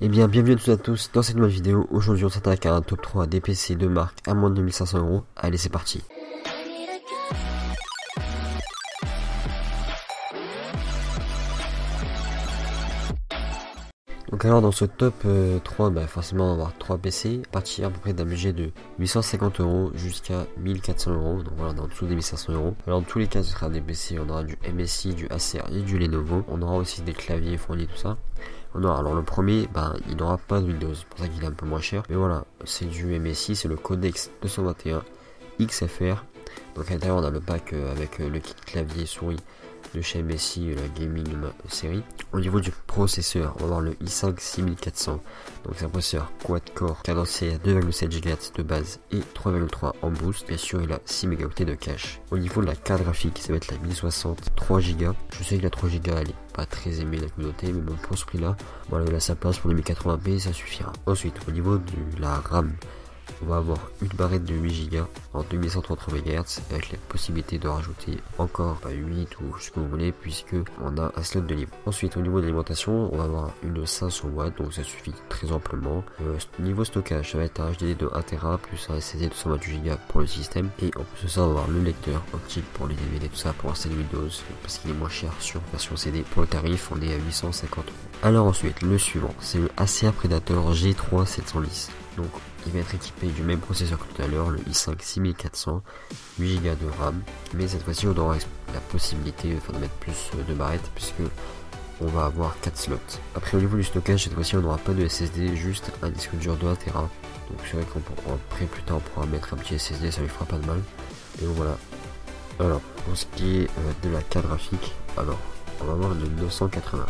Eh bien, bienvenue à tous et à tous dans cette nouvelle vidéo. Aujourd'hui, on s'attaque à un top 3 des PC de marque à moins de 2500 €. Allez, c'est parti. Donc alors dans ce top 3, forcément on va avoir 3 PC, à partir à peu près d'un budget de 850 € jusqu'à 1400 €, donc voilà, en dessous des 1500 €. Alors dans tous les cas ce sera des PC, on aura du MSI, du Acer et du Lenovo, on aura aussi des claviers fournis, tout ça. On aura, alors le premier, il n'aura pas de Windows, c'est pour ça qu'il est un peu moins cher, mais voilà, c'est du MSI, c'est le Codex 221 XFR. Donc à l'intérieur on a le pack avec le kit clavier souris de chez MSI, la Gaming série. Au niveau du processeur, on va avoir le i5 6400, donc c'est un processeur quad-core cadencé à 2,7 GHz de base et 3,3 en boost. Bien sûr, il a 6 mégaoctets de cache. Au niveau de la carte graphique, ça va être la 1060 3 Go. Je sais que la 3 Go elle est pas très aimée de la communauté, mais bon, pour ce prix là, voilà, il a sa place pour les 1080p, ça suffira. Ensuite, au niveau de la RAM, on va avoir une barrette de 8 Go en 2133 MHz avec la possibilité de rajouter encore 8 ou ce que vous voulez, puisque on a un slot de libre. Ensuite, au niveau de l'alimentation, on va avoir une 500 watts, donc ça suffit très amplement. Niveau stockage, ça va être un HDD de 1 Tera plus un SSD de 128 Go pour le système, et en plus de ça on va avoir le lecteur optique pour les DVD, tout ça pour installer Windows, parce qu'il est moins cher sur version CD. Pour le tarif, on est à 850 €. Alors ensuite, le suivant, c'est le Acer Predator G3 710. Donc il va être équipé du même processeur que tout à l'heure, le i5 6400, 8 Go de RAM, mais cette fois-ci on aura la possibilité de mettre plus de barrettes, puisque on va avoir 4 slots. Après, au niveau du stockage, cette fois-ci on n'aura pas de SSD, juste un disque dur de 1 Tera. Donc c'est vrai qu'après plus tard on pourra mettre un petit SSD, ça lui fera pas de mal. Et donc voilà. Alors pour ce qui est de la carte graphique, alors on va avoir une 980.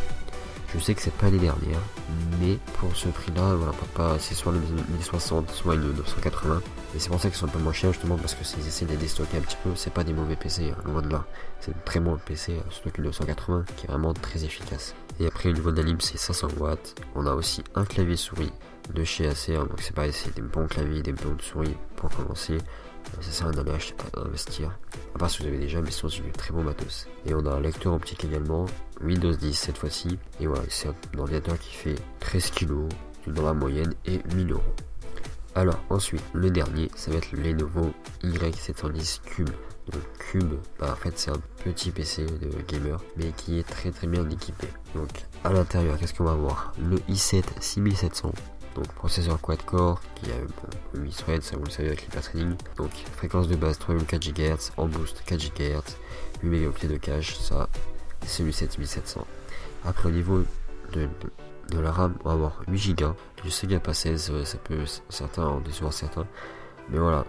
Je sais que c'est pas les dernières, mais pour ce prix là, voilà, c'est soit le 1060, soit une 980. Et c'est pour ça qu'ils sont un peu moins chers, justement, parce que s'ils essaient de les déstocker un petit peu, c'est pas des mauvais PC, loin de là. C'est un très bon PC, surtout qu'une 980 qui est vraiment très efficace. Et après, au niveau de la lime, c'est 500 watts. On a aussi un clavier souris de chez Acer, donc c'est pareil, c'est des bons claviers, des bons souris pour commencer. Ça sert à rien d'aller investir, à part si vous avez déjà, mais sinon c'est du très bon matos. Et on a un lecteur optique également, Windows 10 cette fois-ci, et voilà, c'est un ordinateur qui fait 13 kg dans la moyenne et 1000 €. Alors ensuite, le dernier, ça va être le Lenovo Y710 Cube. Donc Cube, en fait c'est un petit PC de gamer, mais qui est très bien équipé. Donc à l'intérieur, qu'est-ce qu'on va avoir? Le i7 6700. Donc processeur quad-core qui a 8 threads, ça vous le savez avec l'hyperthreading. Donc fréquence de base 3,4 GHz, en boost 4 GHz, 8 mégaoctets de cache, ça c'est le 7700. Après au niveau de la RAM, on va avoir 8 Go. Je sais qu'il n'y a pas 16, ça peut certains en décevoir certains. Mais voilà,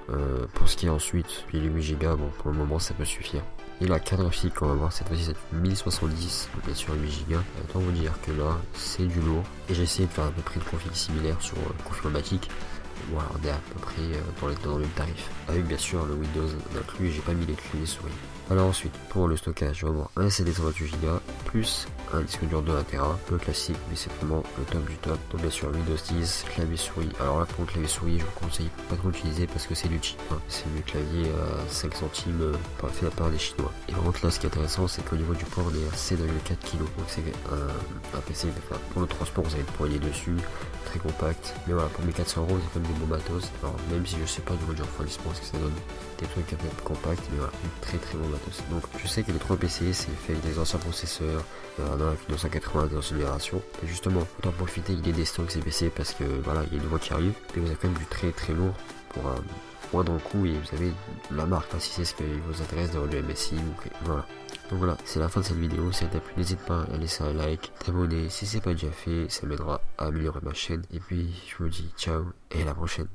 pour ce qui est ensuite, les 8 Go, bon pour le moment ça peut suffire. Et la carte graphique qu'on va voir cette fois-ci, c'est une 1070, bien sûr 8 Go. Autant vous dire que là, c'est du lourd. Et j'ai essayé de faire à peu près de config similaire sur Confirmatic. Voilà, on est à peu près dans le même tarif. Avec bien sûr le Windows inclus, et j'ai pas mis les clés souris. Alors ensuite, pour le stockage, on va avoir un SSD 128 Go, plus un disque dur de 1 Tera, le classique, mais c'est vraiment le top du top. Donc bien sûr Windows 10, clavier souris. Alors là pour le clavier souris, je vous conseille pas trop d'utiliser parce que c'est du cheap, hein. C'est du clavier à 5 centimes fait à part des chinois. Et par contre là, ce qui est intéressant, c'est qu'au niveau du port, on est à 7,4 kg. Donc c'est un PC, pour le transport, vous avez le poignet dessus, très compact. Mais voilà, pour 1400 €, c'est quand même des bons matos. Alors même si je sais pas du niveau du refroidissement ce que ça donne, des trucs un peu plus compacts, mais voilà, très bon matos. Donc je sais que les 3 PC c'est fait avec des anciens processeurs, il y en a avec 980 dans une génération. Et justement, autant profiter, il est des stocks ces PC parce que voilà, il y a une voix qui arrive, mais vous avez quand même du très lourd pour un moindre coût, et vous avez la marque, hein, si c'est ce qui vous intéresse d'avoir le MSI. Donc voilà. Donc voilà, c'est la fin de cette vidéo. Si elle t'a plu, n'hésite pas à laisser un like, t'abonner si c'est pas déjà fait, ça m'aidera à améliorer ma chaîne. Et puis je vous dis ciao et à la prochaine.